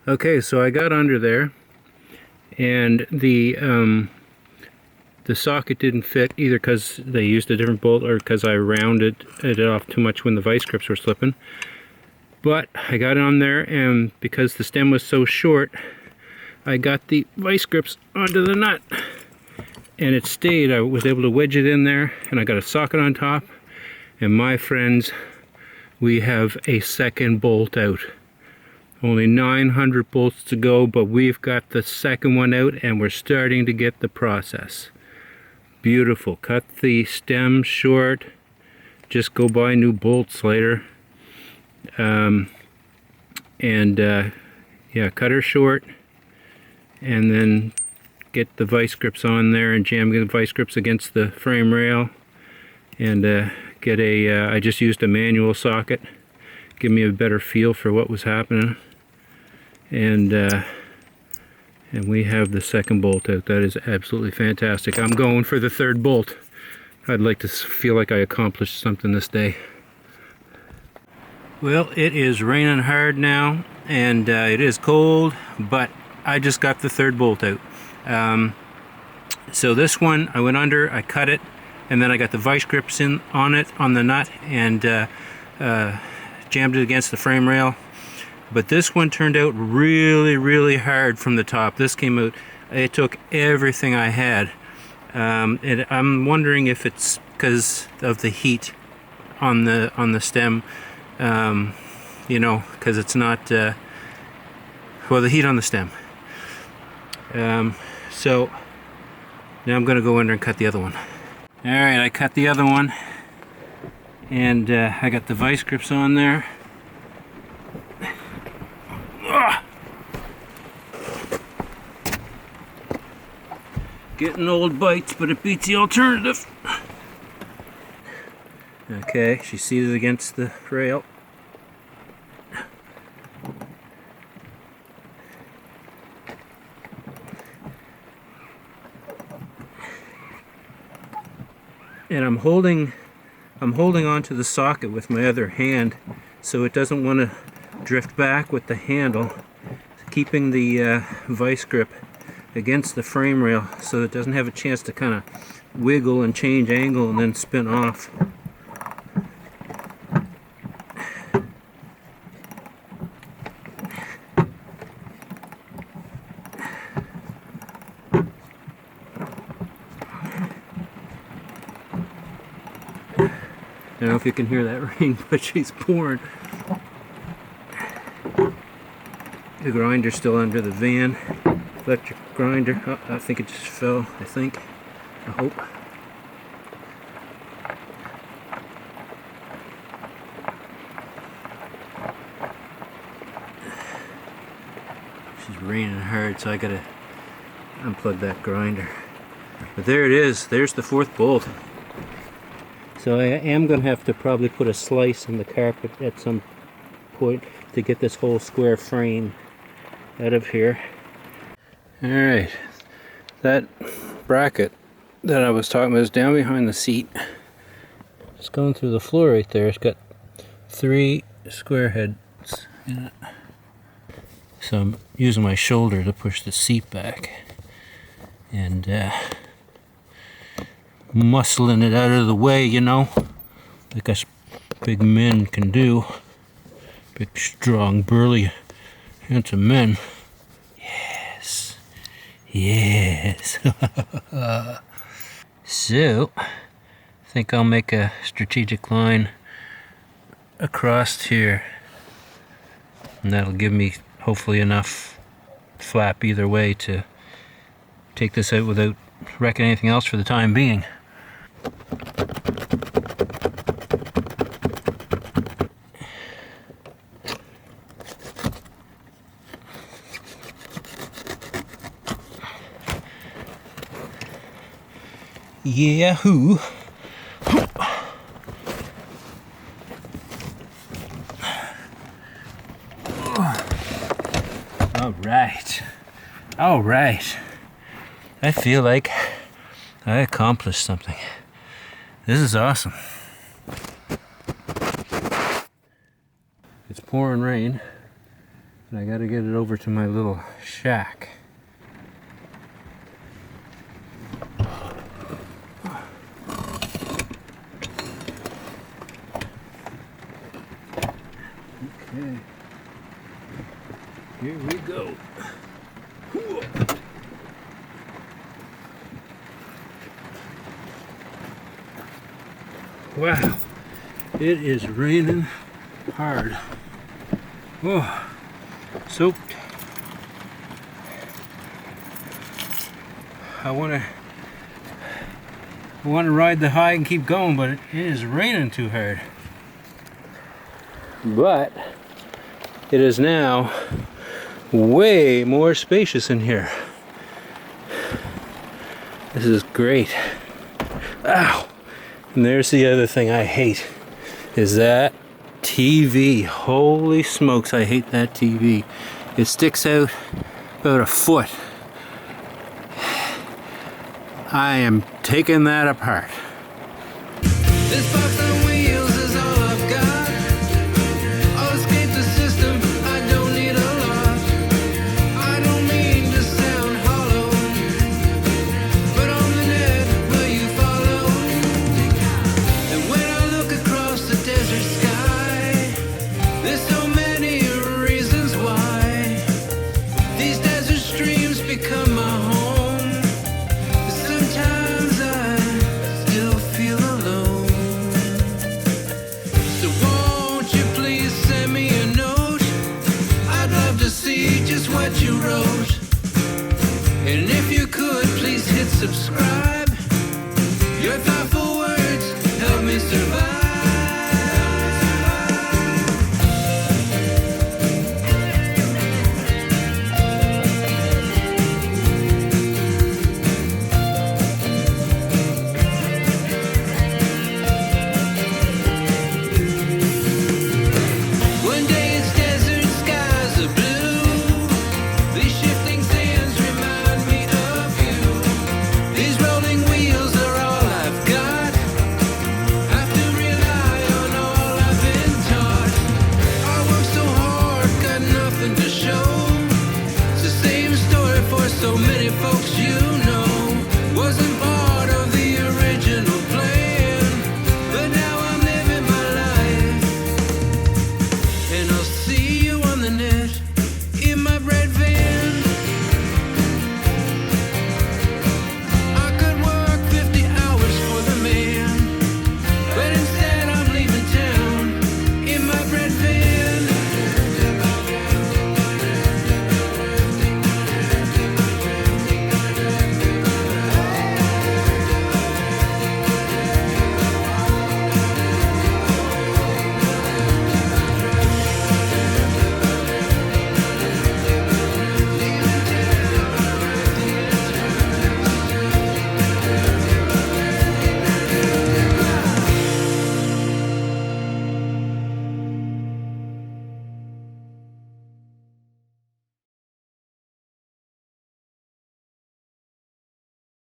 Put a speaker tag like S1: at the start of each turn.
S1: Okay, so I got under there, and the socket didn't fit either because they used a different bolt or because I rounded it off too much when the vice grips were slipping. But I got on there, and because the stem was so short, I got the vice grips onto the nut, and it stayed. I was able to wedge it in there, and I got a socket on top, and my friends, we have a second bolt out. Only 900 bolts to go, but we've got the second one out, and we're starting to get the process. Beautiful. Cut the stem short, just go buy new bolts later. Yeah, cut her short, and then get the vice grips on there and jam the vice grips against the frame rail, and get a I just used a manual socket, give me a better feel for what was happening, and we have the second bolt out. That is absolutely fantastic. I'm going for the third bolt. I'd like to feel like I accomplished something this day. Well, it is raining hard now, and it is cold, but I just got the third bolt out. So this one, I went under, I cut it, and then I got the vice grips on the nut, and jammed it against the frame rail. But this one turned out really, really hard from the top. This came out, it took everything I had. And I'm wondering if it's because of the heat on the stem. You know, because it's not, well, the heat on the stem. So now I'm going to go under and cut the other one. Alright, I cut the other one, and I got the vice grips on there. Ugh. Getting old bites, but it beats the alternative. Okay, she's seated against the rail. And I'm holding onto the socket with my other hand so it doesn't want to drift back with the handle, keeping the vice grip against the frame rail so it doesn't have a chance to kind of wiggle and change angle and then spin off. I don't know if you can hear that rain, but she's pouring. The grinder's still under the van. Electric grinder. Oh, I think it just fell, I think. I hope. She's raining hard, so I gotta unplug that grinder. But there it is. There's the fourth bolt. So I am going to have to probably put a slice in the carpet at some point to get this whole square frame out of here. Alright, that bracket that I was talking about is down behind the seat. It's going through the floor right there. It's got 3 square heads in it. So I'm using my shoulder to push the seat back and muscling it out of the way, you know, like us big men can do. Big, strong, burly, handsome men. Yes. Yes. So, I think I'll make a strategic line across here. And that'll give me, hopefully, enough flap either way to take this out without wrecking anything else for the time being. Yahoo! All right. All right. I feel like I accomplished something. This is awesome. It's pouring rain, And I gotta get it over to my little shack. Okay. Here we go. Wow, it is raining hard. Oh, soaked. I want to ride the high and keep going, but it is raining too hard. But it is now way more spacious in here. This is great. Ow! And there's the other thing I hate, is that TV. Holy smokes, I hate that TV. It sticks out about a foot. I am taking that apart.
S2: This box on wheels is all I've got. I'll escape the system, I don't need a lot. I don't mean to sound hollow, but on the net, will you follow? And when I look across the desert sky, there's so many reasons why these desert streams become my home. Sometimes I still feel alone. So won't you please send me a note? I'd love to see just what you wrote. And if you could, please hit subscribe.